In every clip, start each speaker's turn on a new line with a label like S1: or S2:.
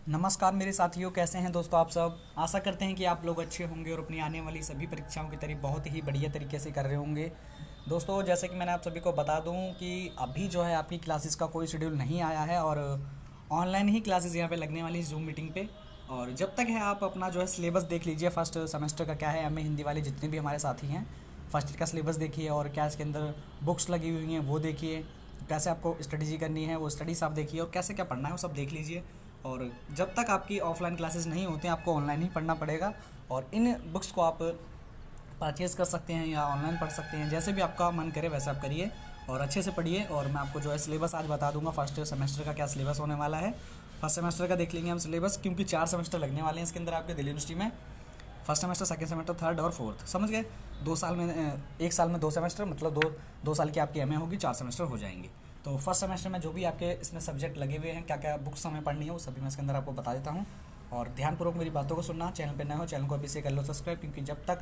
S1: नमस्कार मेरे साथियों, कैसे हैं दोस्तों आप सब। आशा करते हैं कि आप लोग अच्छे होंगे और अपनी आने वाली सभी परीक्षाओं की तैयारी बहुत ही बढ़िया तरीके से कर रहे होंगे। दोस्तों, जैसे कि मैंने आप सभी को बता दूं कि अभी जो है आपकी क्लासेस का कोई शेड्यूल नहीं आया है और ऑनलाइन ही क्लासेस यहाँ पे लगने वाली जूम मीटिंग पे। और जब तक है आप अपना जो है सिलेबस देख लीजिए, फर्स्ट सेमेस्टर का क्या है। एमए हिंदी वाले जितने भी हमारे साथी हैं, फर्स्ट ईयर का सिलेबस देखिए और क्या इसके अंदर बुक्स लगी हुई हैं वो देखिए। कैसे आपको स्ट्रेटजी करनी है वो स्टडीज आप देखिए और कैसे क्या पढ़ना है वो सब देख लीजिए। और जब तक आपकी ऑफलाइन क्लासेस नहीं होती हैं आपको ऑनलाइन ही पढ़ना पड़ेगा। और इन बुक्स को आप परचेज़ कर सकते हैं या ऑनलाइन पढ़ सकते हैं, जैसे भी आपका मन करे वैसे आप करिए और अच्छे से पढ़िए। और मैं आपको जो है सिलेबस आज बता दूंगा फर्स्ट सेमेस्टर का क्या सिलेबस होने वाला है। फर्स्ट सेमेस्टर का देख लेंगे हम सिलेबस, क्योंकि 4 सेमेस्टर लगने वाले हैं इसके अंदर आपके दिल्ली यूनिवर्सिटी में। First semester, second semester, third और फोर्थ, समझ गए। 2 साल में एक साल में 2 सेमेस्टर, मतलब दो साल की आपकी एमए होगी, 4 सेमेस्टर हो जाएंगे। तो फर्स्ट सेमेस्टर में जो भी आपके इसमें सब्जेक्ट लगे हुए हैं, क्या क्या बुक्स हमें पढ़नी है वो सभी मैं इसके अंदर आपको बता देता हूँ। और ध्यानपूर्वक मेरी बातों को सुनना। चैनल पर नए हो चैनल को अभी से कर लो सब्सक्राइब, क्योंकि जब तक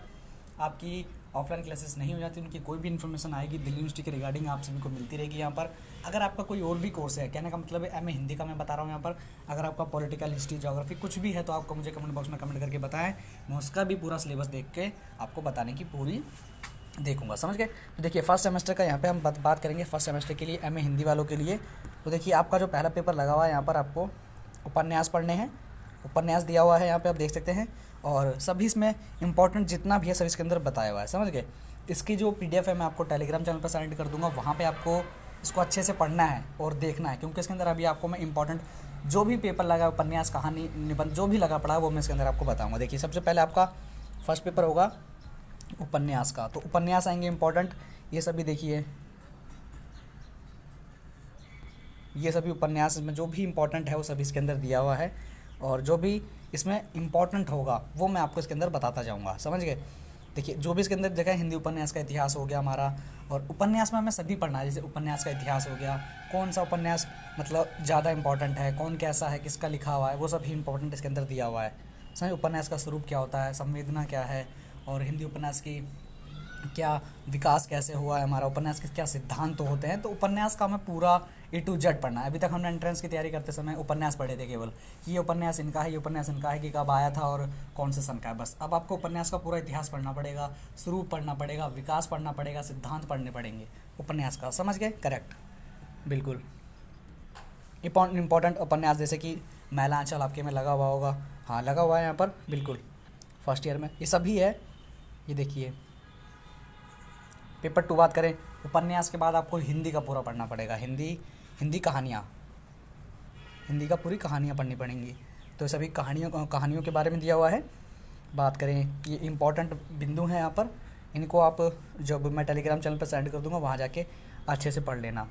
S1: आपकी ऑफलाइन क्लासेस नहीं हो जाती उनकी कोई भी इन्फॉर्मेशन आएगी दिल्ली यूनिवर्सिटी के रिगार्डिंग आप सभी को मिलती रहेगी यहाँ पर। अगर आपका कोई और भी कोर्स है, कहने का मतलब है एमए हिंदी का मैं बता रहा हूँ यहाँ पर, अगर आपका पॉलिटिकल, हिस्ट्री, ज्योग्राफी कुछ भी है तो आपको मुझे कमेंट बॉक्स में कमेंट करके बताएं। मैं उसका भी पूरा सिलेबस देख के आपको बताने की पूरी देखूंगा, समझ गए। तो देखिए फर्स्ट सेमेस्टर का यहाँ पे हम बात करेंगे। फर्स्ट सेमेस्टर के लिए एमए हिंदी वालों के लिए तो देखिए आपका जो पहला पेपर लगा हुआ है यहाँ पर आपको उपन्यास पढ़ने हैं। उपन्यास दिया हुआ है यहाँ पे आप देख सकते हैं। और सभी इसमें इंपॉर्टेंट जितना भी है सब इसके अंदर बताया हुआ है, समझ गए। इसकी जो पीडीएफ है मैं आपको टेलीग्राम चैनल पर सेंड कर दूंगा, वहाँ पे आपको इसको अच्छे से पढ़ना है और देखना है, क्योंकि इसके अंदर अभी आपको मैं इंपॉर्टेंट जो भी पेपर लगा, उपन्यास, कहानी, निबंध जो भी लगा पड़ा है वो मैं इसके अंदर आपको बताऊँगा। देखिए सबसे पहले आपका फर्स्ट पेपर होगा उपन्यास का, तो उपन्यास आएंगे इंपॉर्टेंट। ये सभी देखिए, ये सभी उपन्यास में जो भी इम्पोर्टेंट है वो सभी इसके अंदर दिया हुआ है। और जो भी इसमें इम्पोर्टेंट होगा वो मैं आपको इसके अंदर बताता जाऊंगा, समझ गए। देखिए जो भी इसके अंदर जगह, हिंदी उपन्यास का इतिहास हो गया हमारा, और उपन्यास में हमें सभी पढ़ना है। जैसे उपन्यास का इतिहास हो गया, कौन सा उपन्यास मतलब ज़्यादा इंपॉर्टेंट है, कौन कैसा है, किसका लिखा हुआ है, वो सभी इंपॉर्टेंट इसके अंदर दिया हुआ है। समझ, उपन्यास का स्वरूप क्या होता है, संवेदना क्या है, और हिंदी उपन्यास की क्या विकास कैसे हुआ है, हमारा उपन्यास के क्या सिद्धांत होते हैं। तो उपन्यास का हमें पूरा ए टू जेड पढ़ना है। अभी तक हमने एंट्रेंस की तैयारी करते समय उपन्यास पढ़े थे केवल, कि ये उपन्यास इनका है, ये उपन्यास इनका है, कि कब आया था और कौन से सन का है, बस। अब आपको उपन्यास का पूरा इतिहास पढ़ना पड़ेगा, स्वरूप पढ़ना पड़ेगा, विकास पढ़ना पड़ेगा, सिद्धांत पढ़ने पड़ेंगे उपन्यास का, समझ गए, करेक्ट, बिल्कुल। इंपॉर्टेंट उपन्यास जैसे कि मैलांचल आपके में लगा हुआ होगा, हाँ लगा हुआ है यहाँ पर, बिल्कुल फर्स्ट ईयर में ये सभी है। ये देखिए पेपर 2 बात करें, उपन्यास के बाद आपको हिंदी का पूरा पढ़ना पड़ेगा। हिंदी कहानियाँ, हिंदी का पूरी कहानियाँ पढ़नी पड़ेंगी। तो सभी कहानियों के बारे में दिया हुआ है। बात करें, ये इंपॉर्टेंट बिंदु हैं यहाँ पर, इनको आप जब मैं टेलीग्राम चैनल पर सेंड कर दूँगा वहाँ जाके अच्छे से पढ़ लेना।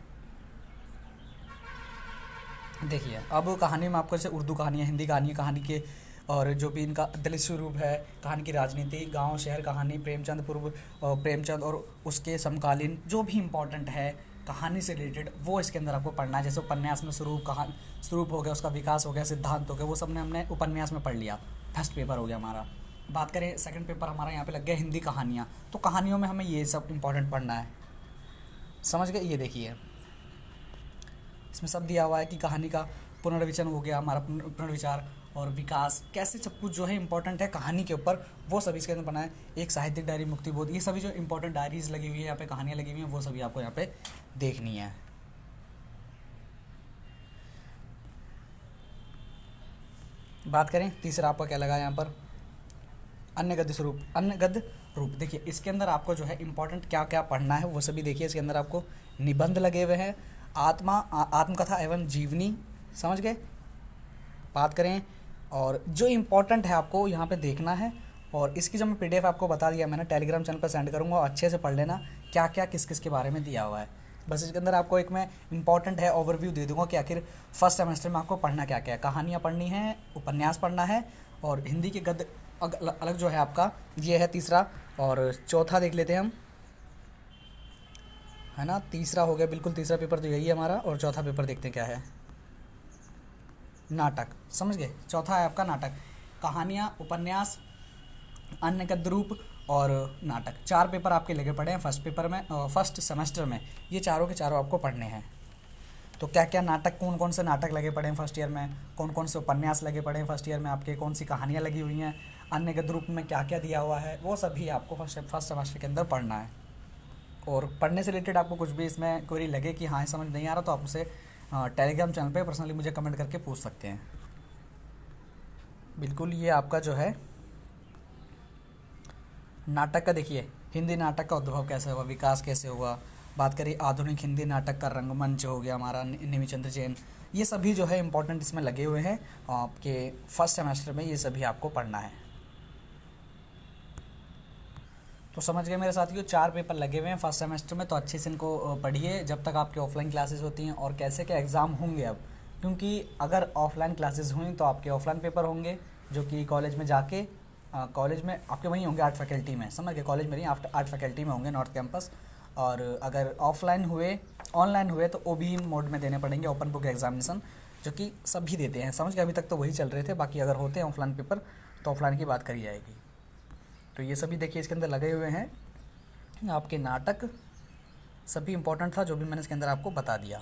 S1: देखिए अब कहानी में आपको जैसे उर्दू कहानियाँ, हिंदी कहानियाँ, कहानी के और जो भी इनका दलित स्वरूप है, कहानी की राजनीति, गांव शहर कहानी, प्रेमचंद पूर्व, प्रेमचंद और उसके समकालीन जो भी इम्पोर्टेंट है कहानी से रिलेटेड वो इसके अंदर आपको पढ़ना है। जैसे उपन्यास में स्वरूप हो गया, उसका विकास हो गया, सिद्धांत हो गया, वो सब हमने उपन्यास में पढ़ लिया, फर्स्ट पेपर हो गया हमारा। बात करें सेकंड पेपर हमारा यहाँ पे लग गया हिंदी कहानियाँ, तो कहानियों में हमें ये सब इंपॉर्टेंट पढ़ना है, समझ गए। ये देखिए इसमें सब दिया हुआ है कि कहानी का पुनर्विचन हो गया, हमारा पुनर्विचार और विकास, कैसे सब कुछ जो है इंपॉर्टेंट है कहानी के ऊपर, वो सभी इसके अंदर बना है। एक साहित्यिक डायरी, मुक्तिबोध, ये सभी जो इंपॉर्टेंट डायरीज लगी हुई है यहाँ पे, कहानियाँ लगी हुई हैं, वो सभी आपको यहाँ पे देखनी है। बात करें तीसरा आपका क्या लगा यहाँ पर, अन्य गद्य स्वरूप, अन्य गद्य रूप। देखिए इसके अंदर आपको जो है इंपॉर्टेंट क्या क्या पढ़ना है वो सभी देखिए। इसके अंदर आपको निबंध लगे हुए हैं, आत्मकथा एवं जीवनी, समझ गए। बात करें, और जो इम्पोर्टेंट है आपको यहाँ पे देखना है। और इसकी जो मैं पीडीएफ आपको बता दिया मैंने, टेलीग्राम चैनल पर सेंड करूँगा, अच्छे से पढ़ लेना क्या क्या किस किस के बारे में दिया हुआ है। बस इसके अंदर आपको एक मैं इंपॉर्टेंट है ओवरव्यू दे दूँगा कि आखिर फर्स्ट सेमेस्टर में आपको पढ़ना क्या क्या है। कहानियाँ पढ़नी है, उपन्यास पढ़ना है, और हिंदी के गद्य अलग जो है आपका ये है तीसरा। और चौथा देख लेते हैं हम, है ना, तीसरा हो गया, बिल्कुल तीसरा पेपर तो यही है हमारा। और चौथा पेपर देखते हैं क्या है, नाटक, समझ गए। चौथा है आपका नाटक, कहानियाँ, उपन्यास, अन्य गद्य रूप और नाटक। 4 पेपर आपके लगे पड़े हैं फर्स्ट पेपर में, फर्स्ट सेमेस्टर में, ये चारों के चारों आपको पढ़ने हैं। तो क्या क्या नाटक, कौन कौन से नाटक लगे पड़े हैं फर्स्ट ईयर में, कौन कौन से उपन्यास लगे पड़े हैं फर्स्ट ईयर में आपके, कौन सी कहानियाँ लगी हुई हैं, अन्य गद्य रूप में क्या क्या दिया हुआ है, वो सभी आपको फर्स्ट सेमेस्टर के अंदर पढ़ना है। और पढ़ने से रिलेटेड आपको कुछ भी इसमें क्वेरी लगे कि हाँ समझ नहीं आ रहा, तो आप उसे टेलीग्राम चैनल पे पर्सनली मुझे कमेंट करके पूछ सकते हैं। बिल्कुल, ये आपका जो है नाटक का देखिए, हिंदी नाटक का उद्भव कैसे हुआ, विकास कैसे हुआ, बात करिए आधुनिक हिंदी नाटक का रंगमंच हो गया हमारा निमिचंद्र जैन, ये सभी जो है इंपॉर्टेंट इसमें लगे हुए हैं आपके फर्स्ट सेमेस्टर में, ये सभी आपको पढ़ना है। तो समझ गए मेरे साथियों, 4 पेपर लगे हुए हैं फर्स्ट सेमेस्टर में, तो अच्छे से इनको पढ़िए जब तक आपकी ऑफलाइन क्लासेस होती हैं। और कैसे के एग्ज़ाम होंगे अब, क्योंकि अगर ऑफलाइन क्लासेस हुई तो आपके ऑफलाइन पेपर होंगे जो कि कॉलेज में जाके कॉलेज में आपके वहीं होंगे, आर्ट फैकल्टी में, समझ गए, कॉलेज में नहीं आर्ट फैकल्टी में होंगे, नॉर्थ कैंपस। और अगर ऑफलाइन हुए, ऑनलाइन हुए तो OBE मोड में देने पड़ेंगे, ओपन बुक एग्जामिनेशन, जो कि सभी देते हैं, समझ गए। अभी तक तो वही चल रहे थे, बाकी अगर होते हैं ऑफलाइन पेपर तो ऑफलाइन की बात करी जाएगी। तो ये सभी देखिए इसके अंदर लगे हुए हैं आपके नाटक, सभी इंपॉर्टेंट था जो भी मैंने इसके अंदर आपको बता दिया।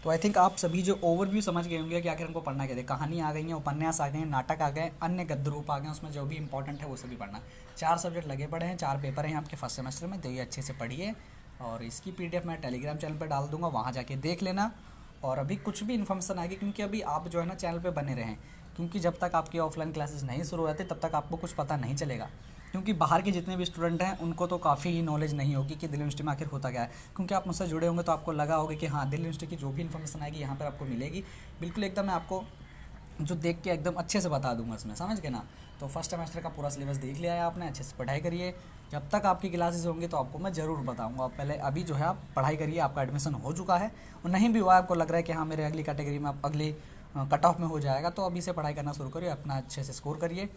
S1: तो आई थिंक आप सभी जो ओवरव्यू समझ गए होंगे कि आखिर हमको पढ़ना क्या है। कहानी आ गई हैं, उपन्यास आ गए हैं, नाटक आ गए, अन्य गद्य रूप आ गए, उसमें जो भी इंपॉर्टेंट है वो सभी पढ़ना। 4 सब्जेक्ट लगे पड़े हैं, 4 पेपर हैं आपके फर्स्ट सेमेस्टर में, तो ये अच्छे से पढ़िए। और इसकी PDF मैं टेलीग्राम चैनल पर डाल दूंगा, वहाँ जाके देख लेना। और अभी कुछ भी इन्फॉर्मेशन आएगी, क्योंकि अभी आप जो है ना चैनल पर बने रहें, क्योंकि जब तक आपकी ऑफलाइन क्लासेस नहीं शुरू होते तब तक आपको कुछ पता नहीं चलेगा। क्योंकि बाहर के जितने भी स्टूडेंट हैं उनको तो काफ़ी ही नॉलेज नहीं होगी कि दिल्ली यूनिवर्सिटी में आखिर होता क्या है, क्योंकि आप मुझसे जुड़े होंगे तो आपको लगा होगा कि हाँ दिल्ली यूनिवर्सिटी की जो भी इन्फॉर्मेशन आएगी यहाँ पर आपको मिलेगी। बिल्कुल एकदम मैं आपको जो देख के एकदम अच्छे से बता दूंगा इसमें, समझ गए ना। तो फर्स्ट सेमेस्टर का पूरा सिलेबस देख लिया है आपने, अच्छे से पढ़ाई करिए। जब तक आपकी क्लासेस होंगी तो आपको मैं ज़रूर बताऊंगा। आप पहले अभी जो है आप पढ़ाई करिए, आपका एडमिशन हो चुका है और नहीं भी हुआ, आपको लग रहा है कि हाँ मेरे अगली कैटेगरी में, आप अगली कट ऑफ में हो जाएगा, तो अभी से पढ़ाई करना शुरू करिए, अपना अच्छे से स्कोर करिए।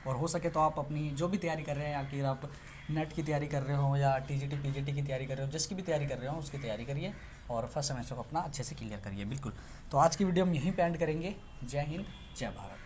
S1: और हो सके तो आप अपनी जो भी तैयारी कर रहे हैं, या आप नेट की तैयारी कर रहे हो या TGT PGT की तैयारी कर रहे हो, जिसकी भी तैयारी कर रहे हो उसकी तैयारी करिए और फर्स्ट सेमेस्टर को अपना अच्छे से क्लियर करिए। बिल्कुल, तो आज की वीडियो हम यहीं पे एंड करेंगे। जय हिंद, जय भारत।